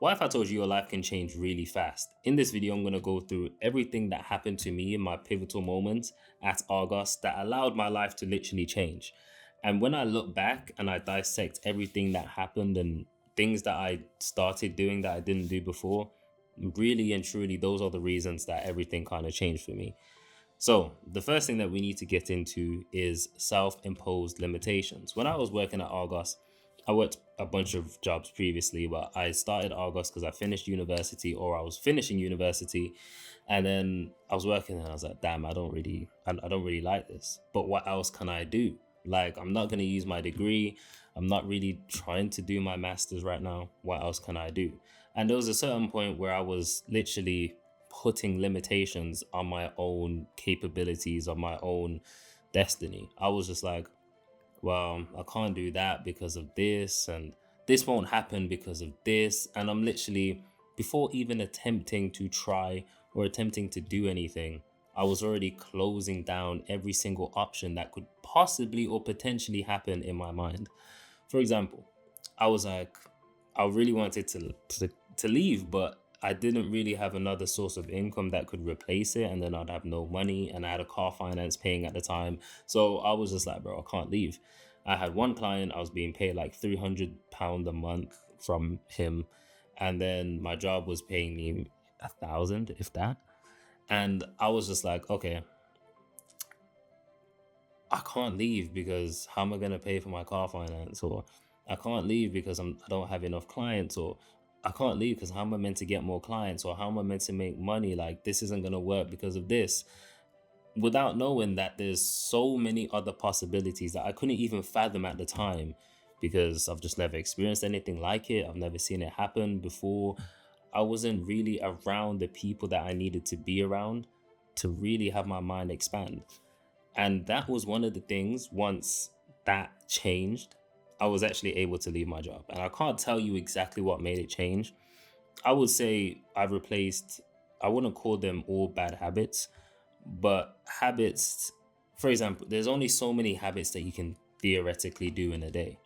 What if I told you your life can change really fast? In this video, I'm going to go through everything that happened to me in my pivotal moments at Argos that allowed my life to literally change. And when I look back and I dissect everything that happened and things that I started doing that I didn't do before, really and truly, those are the reasons that everything kind of changed for me. So, the first thing that we need to get into is self imposed limitations. When I was working at Argos, I worked a bunch of jobs previously, but I started Argos because I finished university or I was finishing university. And then I was working and I was like, damn, I don't really like this. But what else can I do? Like, I'm not going to use my degree. I'm not really trying to do my master's right now. What else can I do? And there was a certain point where I was literally putting limitations on my own capabilities, on my own destiny. I was just like, well, I can't do that because of this, and this won't happen because of this. And I'm literally, before even attempting to try or attempting to do anything, I was already closing down every single option that could possibly or potentially happen in my mind. For example, I was like, I really wanted to leave, but I didn't really have another source of income that could replace it, and then I'd have no money, and I had a car finance paying at the time. So I was just like, bro, I can't leave. I had one client, I was being paid like £300 a month from him, and then my job was paying me 1,000, if that. And I was just like, okay, I can't leave because how am I gonna pay for my car finance? Or I can't leave because I don't have enough clients, or I can't leave because how am I meant to get more clients, or how am I meant to make money? Like, this isn't gonna work because of this. Without knowing that there's so many other possibilities that I couldn't even fathom at the time because I've just never experienced anything like it. I've never seen it happen before. I wasn't really around the people that I needed to be around to really have my mind expand. And that was one of the things, once that changed, I was actually able to leave my job. And I can't tell you exactly what made it change. I would say I've replaced, I wouldn't call them all bad habits, but habits, for example, there's only so many habits that you can theoretically do in a day.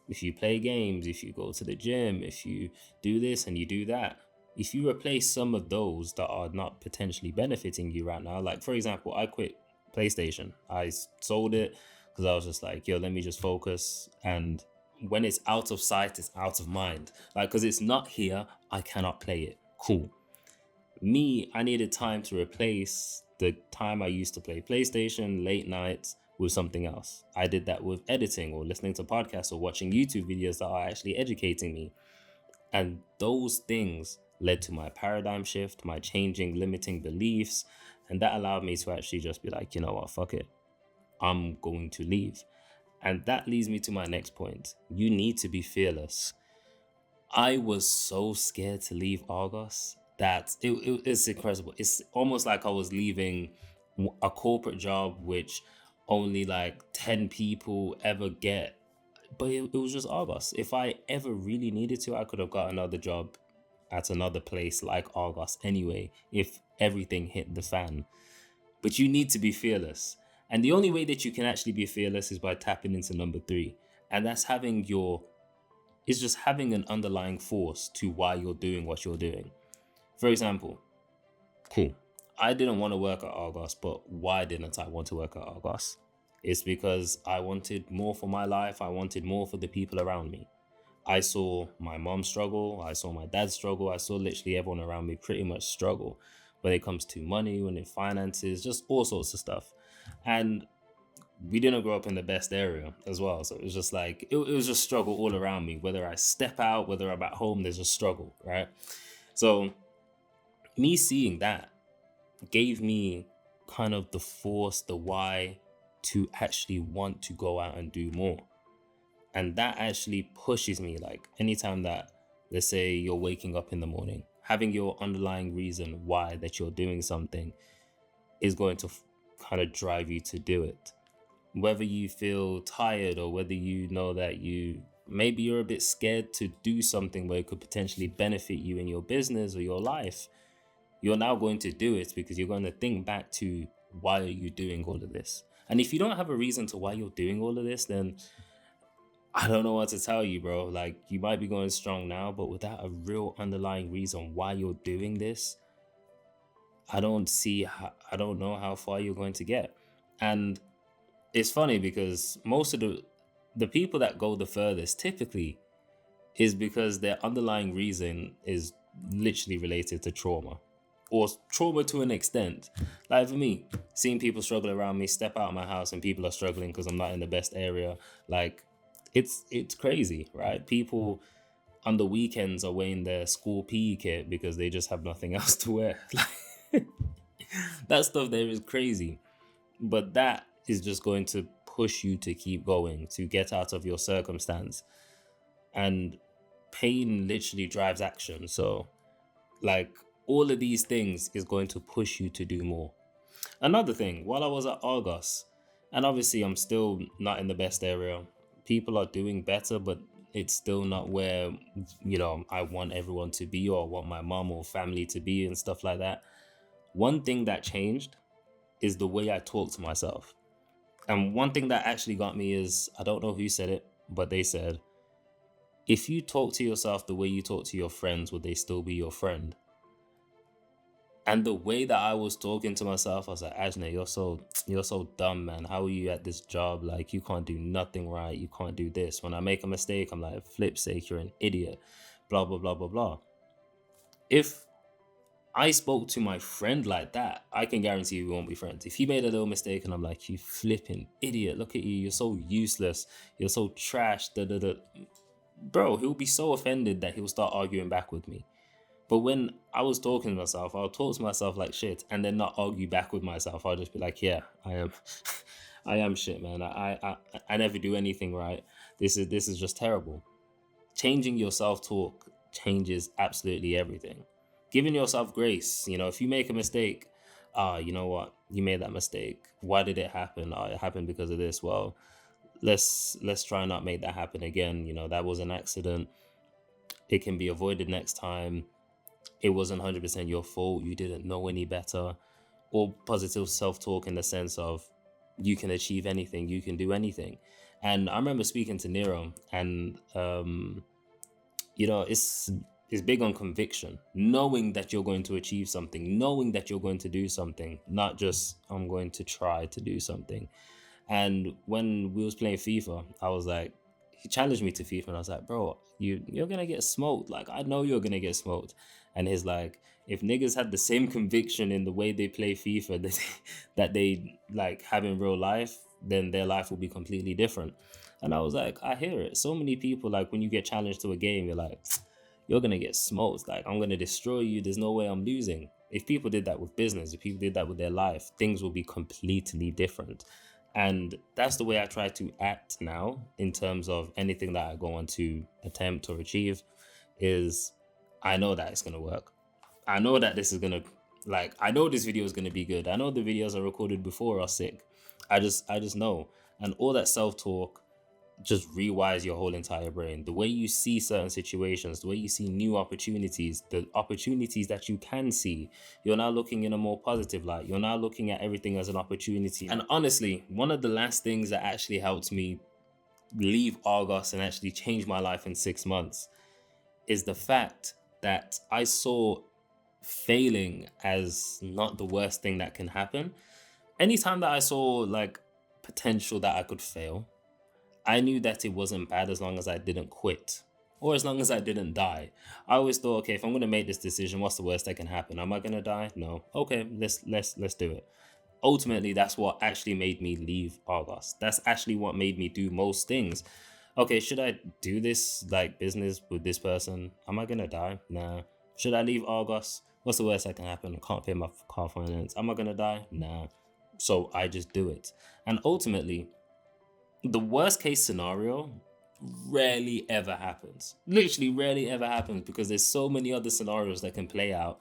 If you play games, if you go to the gym, if you do this and you do that, if you replace some of those that are not potentially benefiting you right now, like for example, I quit PlayStation. I sold it because I was just like, yo, let me just focus. And when it's out of sight, it's out of mind. Like, because it's not here, I cannot play it. Cool. Me, I needed time to replace the time I used to play PlayStation late nights with something else. I did that with editing or listening to podcasts or watching YouTube videos that are actually educating me. And those things led to my paradigm shift, my changing limiting beliefs. And that allowed me to actually just be like, you know what, fuck it. I'm going to leave. And that leads me to my next point. You need to be fearless. I was so scared to leave Argos that it's incredible. It's almost like I was leaving a corporate job, which only like 10 people ever get. But it was just Argos. If I ever really needed to, I could have got another job at another place like Argos anyway, if everything hit the fan. But you need to be fearless. And the only way that you can actually be fearless is by tapping into number three. And that's just having an underlying force to why you're doing what you're doing. For example, cool. I didn't want to work at Argos, but why didn't I want to work at Argos? It's because I wanted more for my life. I wanted more for the people around me. I saw my mom struggle. I saw my dad struggle. I saw literally everyone around me pretty much struggle when it comes to money, when it finances, just all sorts of stuff. And we didn't grow up in the best area as well. So it was just like, it was just struggle all around me. Whether I step out, whether I'm at home, there's a struggle, right? So me seeing that gave me kind of the force, the why to actually want to go out and do more. And that actually pushes me. Like anytime that, let's say you're waking up in the morning, having your underlying reason why that you're doing something is going to kind of drive you to do it. Whether you feel tired or whether you know that maybe you're a bit scared to do something where it could potentially benefit you in your business or your life, you're now going to do it because you're going to think back to why are you doing all of this. And if you don't have a reason to why you're doing all of this, then I don't know what to tell you, bro. Like, you might be going strong now, but without a real underlying reason why you're doing this, I don't know how far you're going to get. And it's funny because most of the people that go the furthest typically is because their underlying reason is literally related to trauma, or trauma to an extent. Like for me, seeing people struggle around me, step out of my house and people are struggling because I'm not in the best area, like it's crazy, right? People on the weekends are wearing their school PE kit because they just have nothing else to wear. Like, that stuff there is crazy, but that is just going to push you to keep going, to get out of your circumstance. And pain literally drives action. So, like, all of these things is going to push you to do more. Another thing, while I was at Argos, and obviously I'm still not in the best area, people are doing better, but it's still not where, I want everyone to be, or want my mom or family to be and stuff like that. One thing that changed is the way I talk to myself. And one thing that actually got me is, I don't know who said it, but they said, if you talk to yourself the way you talk to your friends, would they still be your friend? And the way that I was talking to myself, I was like, Ajne, you're so dumb, man. How are you at this job? Like, you can't do nothing right. You can't do this. When I make a mistake, I'm like, flip sake, you're an idiot. Blah, blah, blah, blah, blah. If I spoke to my friend like that, I can guarantee we won't be friends. If he made a little mistake and I'm like, you flipping idiot, look at you, you're so useless, you're so trash, da da da. Bro, he'll be so offended that he'll start arguing back with me. But when I was talking to myself, I'll talk to myself like shit and then not argue back with myself. I'll just be like, yeah, I am. I am shit, man. I never do anything right. This is just terrible. Changing your self-talk changes absolutely everything. Giving yourself grace, if you make a mistake, you know what? You made that mistake. Why did it happen? It happened because of this. Well, let's try and not make that happen again. That was an accident. It can be avoided next time. It wasn't 100% your fault. You didn't know any better. Or positive self-talk in the sense of you can achieve anything, you can do anything. And I remember speaking to Nero, and it's big on conviction, knowing that you're going to achieve something, knowing that you're going to do something, not just I'm going to try to do something. And when we was playing FIFA, I was like, he challenged me to FIFA, and I was like, bro, you're gonna get smoked. Like, I know you're gonna get smoked. And he's like, if niggas had the same conviction in the way they play FIFA that they like have in real life, then their life will be completely different. And I was like, I hear it. So many people, like, when you get challenged to a game, you're like, you're gonna get smoked. Like, I'm gonna destroy you. There's no way I'm losing. If people did that with business, if people did that with their life, things will be completely different. And that's the way I try to act now in terms of anything that I go on to attempt or achieve is I know that it's going to work. I know that this is going to, like, I know this video is going to be good. I know the videos I recorded before are sick. I just know. And all that self-talk just rewires your whole entire brain. The way you see certain situations, the way you see new opportunities, the opportunities that you can see, you're now looking in a more positive light. You're now looking at everything as an opportunity. And honestly, one of the last things that actually helped me leave Argos and actually change my life in 6 months is the fact that I saw failing as not the worst thing that can happen. Anytime that I saw like potential that I could fail, I knew that it wasn't bad as long as I didn't quit or as long as I didn't die. I always thought, okay, if I'm going to make this decision, what's the worst that can happen? Am I going to die? No. Okay, let's do it. Ultimately, that's what actually made me leave Argos. That's actually what made me do most things. Okay, should I do this like business with this person? Am I going to die? Nah. Should I leave Argos? What's the worst that can happen? I can't pay my car finance. Am I going to die? Nah. So I just do it. And ultimately, the worst case scenario rarely ever happens. Literally rarely ever happens because there's so many other scenarios that can play out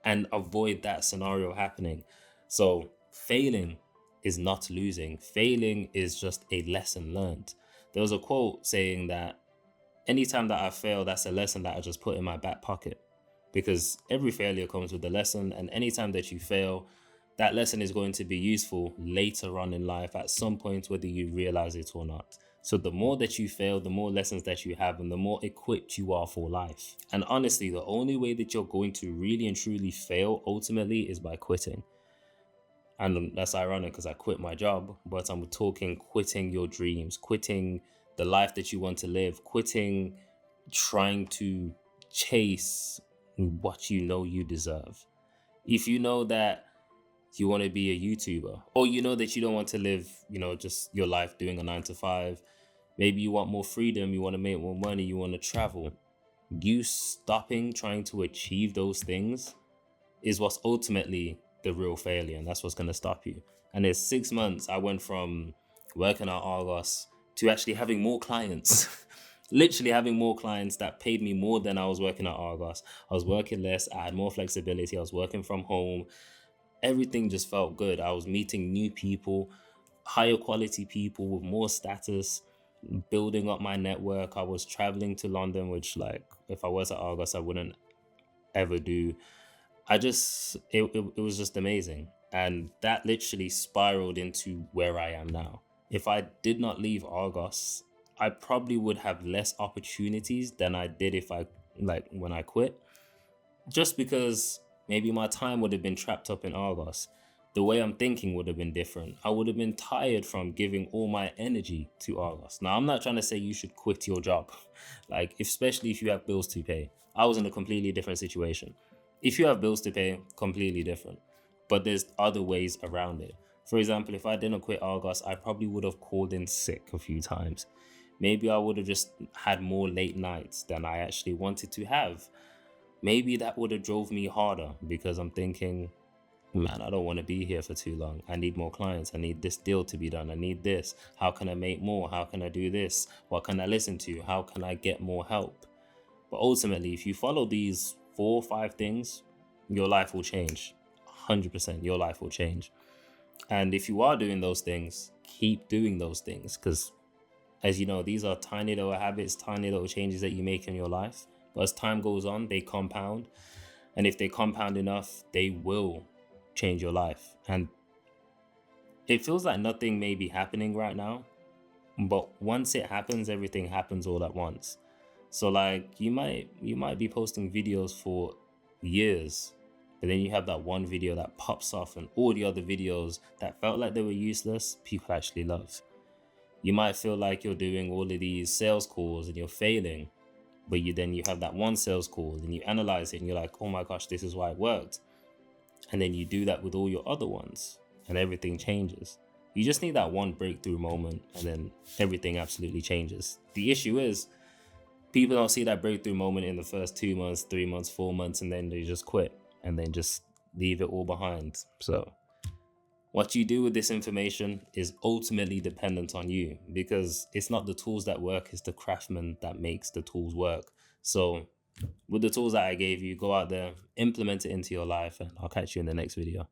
and avoid that scenario happening. So failing is not losing. Failing is just a lesson learned. There was a quote saying that anytime that I fail, that's a lesson that I just put in my back pocket, because every failure comes with a lesson, and anytime that you fail, that lesson is going to be useful later on in life at some point, whether you realize it or not. So the more that you fail, the more lessons that you have, and the more equipped you are for life. And honestly, the only way that you're going to really and truly fail ultimately is by quitting. And that's ironic because I quit my job, but I'm talking quitting your dreams, quitting the life that you want to live, quitting trying to chase what you know you deserve. If you know that you want to be a YouTuber, or you know that you don't want to live, just your life doing a 9 to 5, maybe you want more freedom, you want to make more money, you want to travel, you stopping trying to achieve those things is what's ultimately the real failure, and that's what's going to stop you. And in 6 months, I went from working at Argos to actually having more clients. Literally having more clients that paid me more than I was working at Argos. I was working less, I had more flexibility, I was working from home. Everything just felt good. I was meeting new people, higher quality people with more status, building up my network. I was traveling to London, which, like, if I was at Argos, I wouldn't ever do. It was just amazing. And that literally spiraled into where I am now. If I did not leave Argos, I probably would have less opportunities than I did if I, like, when I quit, just because maybe my time would have been trapped up in Argos. The way I'm thinking would have been different. I would have been tired from giving all my energy to Argos. Now, I'm not trying to say you should quit your job, like, especially if you have bills to pay. I was in a completely different situation. If you have bills to pay, completely different. But there's other ways around it. For example, if I didn't quit Argos, I probably would have called in sick a few times. Maybe I would have just had more late nights than I actually wanted to have. Maybe that would have drove me harder because I'm thinking, man, I don't want to be here for too long. I need more clients. I need this deal to be done. I need this. How can I make more? How can I do this? What can I listen to? How can I get more help? But ultimately, if you follow these 4 or 5 things, your life will change. 100% your life will change. And if you are doing those things, keep doing those things, because as you know, these are tiny little habits, tiny little changes that you make in your life. But as time goes on, they compound. And if they compound enough, they will change your life. And it feels like nothing may be happening right now, but once it happens, everything happens all at once. So, like, you might be posting videos for years, but then you have that one video that pops off, and all the other videos that felt like they were useless, people actually love. You might feel like you're doing all of these sales calls and you're failing, but you have that one sales call and you analyze it and you're like, oh my gosh, this is why it worked. And then you do that with all your other ones and everything changes. You just need that one breakthrough moment and then everything absolutely changes. The issue is people don't see that breakthrough moment in the first 2 months, 3 months, 4 months, and then they just quit and then just leave it all behind. So what you do with this information is ultimately dependent on you, because it's not the tools that work, it's the craftsman that makes the tools work. So with the tools that I gave you, go out there, implement it into your life, and I'll catch you in the next video.